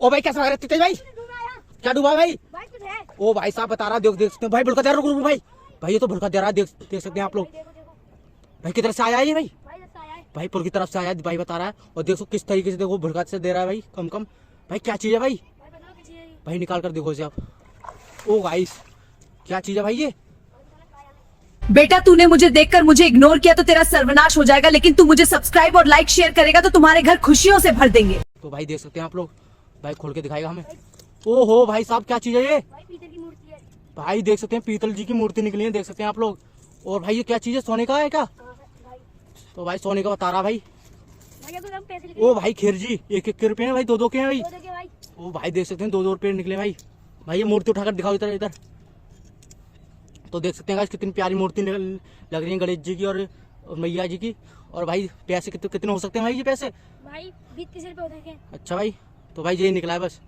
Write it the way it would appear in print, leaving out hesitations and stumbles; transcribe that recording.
ओ भाई कैसा लग रहा है तेज भाई? क्या डूबा भाई? ओ भाई साहब बता रहा, देख सकते हैं भाई, भुलका दे रहा, रुक भाई, भाई ये तो भुलका दे रहा है, देख सकते हैं आप लोग। भाई की तरफ से आया है ये भाई, भाई पुल की तरफ से आया भाई बता रहा है। और देखो किस तरीके से देखो भुलका से दे रहा है भाई, कम कम। भाई क्या चीज है भाई? भाई निकाल कर देखो इसे आप। ओ गाइस क्या चीज है भाई ये? बेटा तूने मुझे देखकर मुझे इग्नोर किया तो तेरा सर्वनाश हो जाएगा, लेकिन तू मुझे सब्सक्राइब और लाइक शेयर करेगा तो तुम्हारे घर खुशियों से भर देंगे। तो भाई देख सकते हैं आप लोग, भाई खोल के दिखाएगा हमें। ओहो भाई साहब क्या चीज है ये? भाई देख सकते हैं पीतल जी की मूर्ति निकली है, देख सकते हैं आप लोग। और भाई ये क्या चीज है, सोने का है क्या? तो भाई सोने का बता रहा भाई। ओ भाई खीर जी, एक एक के रुपए हैं भाई, दो दो के हैं भाई। ओ भाई देख सकते हैं दो दो रुपए निकले भाई। भाई ये मूर्ति उठाकर दिखाओ इधर इधर। तो देख सकते हैं गाइस कितनी प्यारी मूर्ति लग रही है गणेश जी की और मैया जी की। और भाई पैसे कितने हो सकते हैं भाई ये पैसे? भाई 20-30 रुपए होते हैं। अच्छा भाई, तो भाई यही निकला है बस।